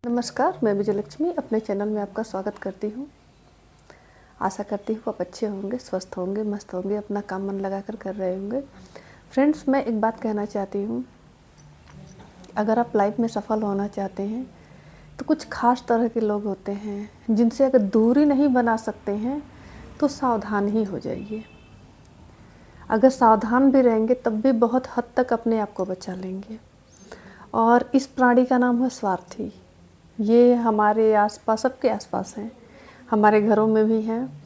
नमस्कार, मैं विजयलक्ष्मी अपने चैनल में आपका स्वागत करती हूँ। आशा करती हूँ आप अच्छे होंगे, स्वस्थ होंगे, मस्त होंगे, अपना काम मन लगाकर कर रहे होंगे। फ्रेंड्स, मैं एक बात कहना चाहती हूँ, अगर आप लाइफ में सफल होना चाहते हैं तो कुछ खास तरह के लोग होते हैं जिनसे अगर दूरी नहीं बना सकते हैं तो सावधान ही हो जाइए। अगर सावधान भी रहेंगे तब भी बहुत हद तक अपने आप को बचा लेंगे। और इस प्राणी का नाम है स्वार्थी। ये हमारे आसपास, सबके आसपास हैं, हमारे घरों में भी हैं।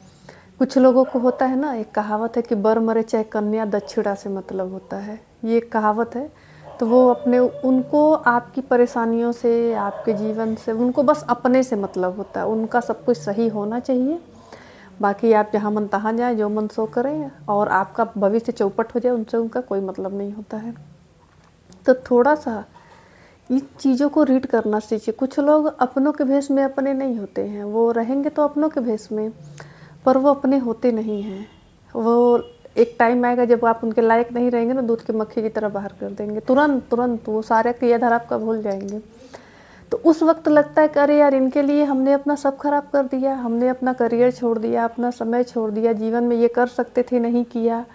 कुछ लोगों को होता है ना, एक कहावत है कि बर मरे चाहे कन्या दक्षिणा से मतलब होता है, ये एक कहावत है। तो वो अपने उनको आपकी परेशानियों से, आपके जीवन से, उनको बस अपने से मतलब होता है। उनका सब कुछ सही होना चाहिए, बाकी आप जहाँ मन तहाँ जाएँ, जो मन सो करें, और आपका भविष्य चौपट हो जाए, उनसे उनका कोई मतलब नहीं होता है। तो थोड़ा सा इन चीज़ों को रीड करना सीखिए। कुछ लोग अपनों के भेष में अपने नहीं होते हैं, वो रहेंगे तो अपनों के भेष में, पर वो अपने होते नहीं हैं। वो एक टाइम आएगा जब आप उनके लायक नहीं रहेंगे ना, दूध की मक्खी की तरह बाहर कर देंगे, तुरंत तुरंत वो सारे क्रियाधार आपका भूल जाएंगे। तो उस वक्त लगता है कि अरे यार, इनके लिए हमने अपना सब खराब कर दिया, हमने अपना करियर छोड़ दिया, अपना समय छोड़ दिया, जीवन में ये कर सकते थे नहीं किया।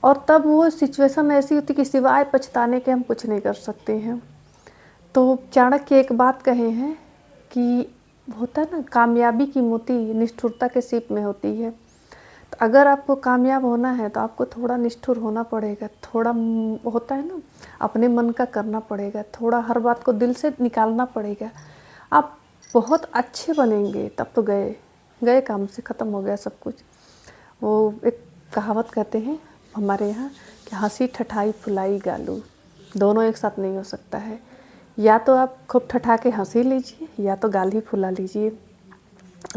और तब वो सिचुएशन ऐसी होती कि सिवाय पछताने के हम कुछ नहीं कर सकते हैं। तो चाणक्य एक बात कहे हैं कि होता है ना, कामयाबी की मोती निष्ठुरता के सीप में होती है। तो अगर आपको कामयाब होना है तो आपको थोड़ा निष्ठुर होना पड़ेगा, थोड़ा होता है ना, अपने मन का करना पड़ेगा, थोड़ा हर बात को दिल से निकालना पड़ेगा। आप बहुत अच्छे बनेंगे तब तो गए गए काम से, ख़त्म हो गया सब कुछ। वो एक कहावत कहते हैं हमारे यहाँ कि हंसी ठठाई फुलाई गालू, दोनों एक साथ नहीं हो सकता है। या तो आप खूब ठठा के हंसी लीजिए, या तो गाल ही फुला लीजिए।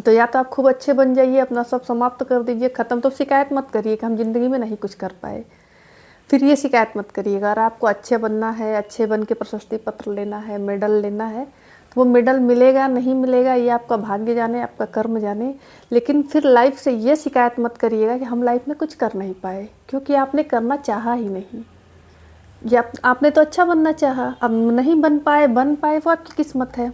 तो या तो आप खूब अच्छे बन जाइए, अपना सब समाप्त कर दीजिए, ख़त्म। तो शिकायत मत करिए कि हम ज़िंदगी में नहीं कुछ कर पाए, फिर ये शिकायत मत करिएगा। अगर आपको अच्छे बनना है, अच्छे बन के प्रशस्ति पत्र लेना है, मेडल लेना है, तो वो मेडल मिलेगा नहीं मिलेगा ये आपका भाग्य जाने, आपका कर्म जाने। लेकिन फिर लाइफ से ये शिकायत मत करिएगा कि हम लाइफ में कुछ कर नहीं पाए, क्योंकि आपने करना चाहा ही नहीं। या आपने तो अच्छा बनना चाहा, अब नहीं बन पाए वो आपकी किस्मत है।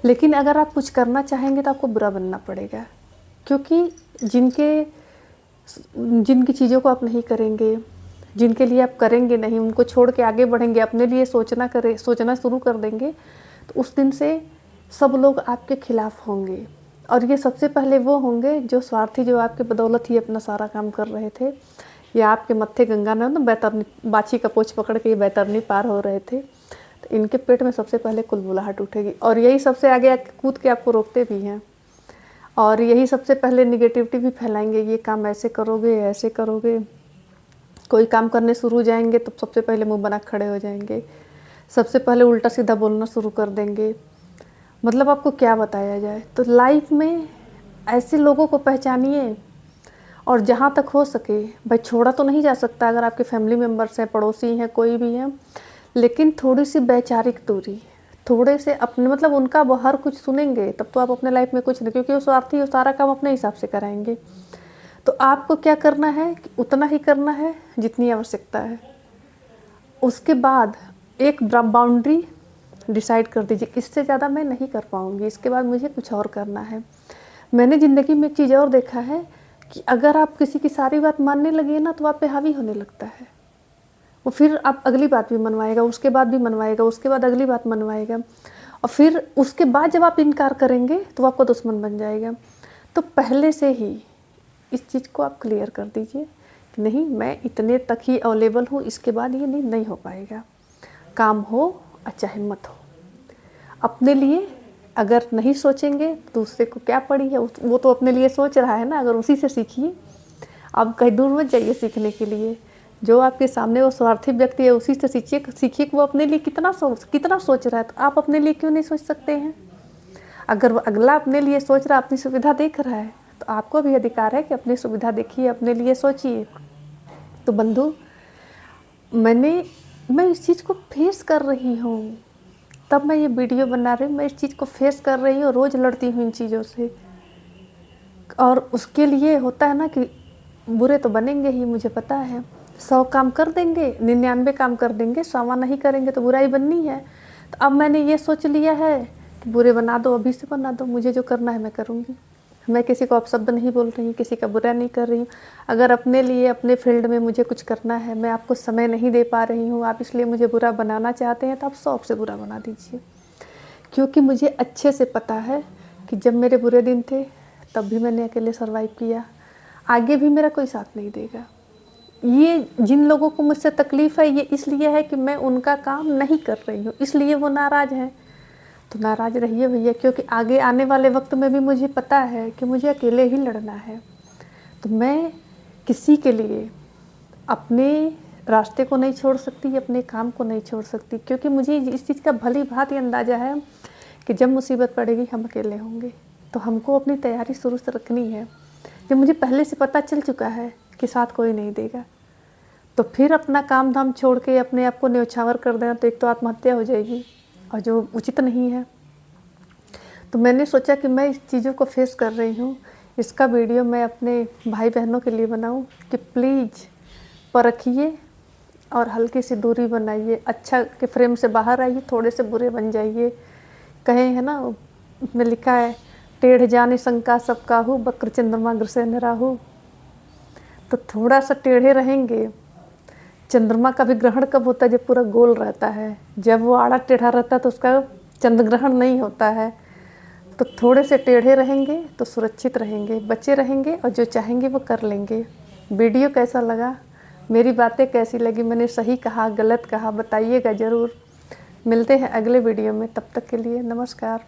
लेकिन अगर आप कुछ करना चाहेंगे तो आपको बुरा बनना पड़ेगा, क्योंकि जिनकी चीज़ों को आप नहीं करेंगे, जिनके लिए आप करेंगे नहीं, उनको छोड़ के आगे बढ़ेंगे, अपने लिए सोचना शुरू कर देंगे, तो उस दिन से सब लोग आपके खिलाफ होंगे। और ये सबसे पहले वो होंगे जो स्वार्थी, जो आपके बदौलत ही अपना सारा काम कर रहे थे, या आपके मत्थे गंगा न बैतरनी बाछी का पोछ पकड़ के ये बैतरनी पार हो रहे थे। तो इनके पेट में सबसे पहले कुलबुलाहट उठेगी, और यही सबसे आगे कूद के आपको रोकते भी हैं, और यही सबसे पहले निगेटिविटी भी फैलाएंगे। ये काम ऐसे करोगे, ऐसे करोगे। कोई काम करने शुरू जाएंगे तो सबसे पहले मुंह बना खड़े हो जाएंगे, सबसे पहले उल्टा सीधा बोलना शुरू कर देंगे। मतलब आपको क्या बताया जाए। तो लाइफ में ऐसे लोगों को पहचानिए, और जहाँ तक हो सके, भाई छोड़ा तो नहीं जा सकता, अगर आपके फैमिली मेम्बर्स हैं, पड़ोसी हैं, कोई भी हैं, लेकिन थोड़ी सी वैचारिक दूरी, थोड़े से अपने, मतलब उनका हर कुछ सुनेंगे तब तो आप अपने लाइफ में कुछ नहीं, क्योंकि वो स्वार्थी वो सारा काम अपने हिसाब से कराएंगे। तो आपको क्या करना है कि उतना ही करना है जितनी आवश्यकता है। उसके बाद एक बाउंड्री डिसाइड कर दीजिए, इससे ज़्यादा मैं नहीं कर पाऊँगी, इसके बाद मुझे कुछ और करना है। मैंने ज़िंदगी में एक चीज़ और देखा है कि अगर आप किसी की सारी बात मानने लगे ना, तो आप पे हावी होने लगता है। वो फिर आप अगली बात भी मनवाएगा, उसके बाद भी मनवाएगा, उसके बाद अगली बात मनवाएगा, और फिर उसके बाद जब आप इनकार करेंगे तो वो आपका दुश्मन बन जाएगा। तो पहले से ही इस चीज़ को आप क्लियर कर दीजिए कि नहीं, मैं इतने तक ही अवेलेबल हूँ, इसके बाद ये नहीं हो पाएगा। काम हो चाहे मत हो, अपने लिए अगर नहीं सोचेंगे दूसरे को क्या पड़ी है, वो तो अपने लिए सोच रहा है ना, अगर उसी से सीखिए। आप कहीं दूर मत जाइए सीखने के लिए, जो आपके सामने वो स्वार्थी व्यक्ति है उसी से सीखिए कि वो अपने लिए कितना सोच रहा है। तो आप अपने लिए क्यों नहीं सोच सकते हैं? अगर वो अगला अपने लिए सोच रहा है, अपनी सुविधा देख रहा है, तो आपको भी अधिकार है कि अपनी सुविधा देखिए, अपने लिए सोचिए। तो बंधु, मैं इस चीज़ को फेस कर रही हूँ, तब मैं ये वीडियो बना रही हूँ। मैं इस चीज़ को फेस कर रही हूँ, रोज़ लड़ती हूँ इन चीज़ों से। और उसके लिए होता है ना कि बुरे तो बनेंगे ही, मुझे पता है। 100 काम कर देंगे, 99 काम कर देंगे, 100वां नहीं करेंगे तो बुराई बननी है। तो अब मैंने ये सोच लिया है बुरे बना दो, अभी से बना दो, मुझे जो करना है मैं करूँगी। मैं किसी को अपशब्द नहीं बोल रही हूँ, किसी का बुरा नहीं कर रही हूँ। अगर अपने लिए, अपने फील्ड में मुझे कुछ करना है, मैं आपको समय नहीं दे पा रही हूँ, आप इसलिए मुझे बुरा बनाना चाहते हैं, तो आप शौक से बुरा बना दीजिए। क्योंकि मुझे अच्छे से पता है कि जब मेरे बुरे दिन थे तब भी मैंने अकेले सर्वाइव किया, आगे भी मेरा कोई साथ नहीं देगा। ये जिन लोगों को मुझसे तकलीफ़ है, ये इसलिए है कि मैं उनका काम नहीं कर रही हूँ, इसलिए वो नाराज़ हैं। तो नाराज़ रहिए भैया, क्योंकि आगे आने वाले वक्त में भी मुझे पता है कि मुझे अकेले ही लड़ना है। तो मैं किसी के लिए अपने रास्ते को नहीं छोड़ सकती, अपने काम को नहीं छोड़ सकती, क्योंकि मुझे इस चीज़ का भली भांति अंदाज़ा है कि जब मुसीबत पड़ेगी हम अकेले होंगे। तो हमको अपनी तैयारी शुरू से रखनी है। जब मुझे पहले से पता चल चुका है कि साथ कोई नहीं देगा, तो फिर अपना काम धाम छोड़ के अपने आप को न्यौछावर कर देना, तो एक तो आत्महत्या हो जाएगी और जो उचित नहीं है। तो मैंने सोचा कि मैं इस चीज़ों को फेस कर रही हूँ, इसका वीडियो मैं अपने भाई बहनों के लिए बनाऊँ कि प्लीज़ परखिए और हल्की सी दूरी बनाइए, अच्छा के फ्रेम से बाहर आइए, थोड़े से बुरे बन जाइए। कहे है ना, उसमें लिखा है, टेढ़ जाने शंका सब काहू, बक्र चंद्रमा ग्रसे न राहु। तो थोड़ा सा टेढ़े रहेंगे। चंद्रमा का भी ग्रहण कब होता है? जब पूरा गोल रहता है। जब वो आड़ा टेढ़ा रहता है तो उसका चंद्र ग्रहण नहीं होता है। तो थोड़े से टेढ़े रहेंगे तो सुरक्षित रहेंगे, बचे रहेंगे और जो चाहेंगे वो कर लेंगे। वीडियो कैसा लगा, मेरी बातें कैसी लगी, मैंने सही कहा गलत कहा, बताइएगा ज़रूर। मिलते हैं अगले वीडियो में, तब तक के लिए नमस्कार।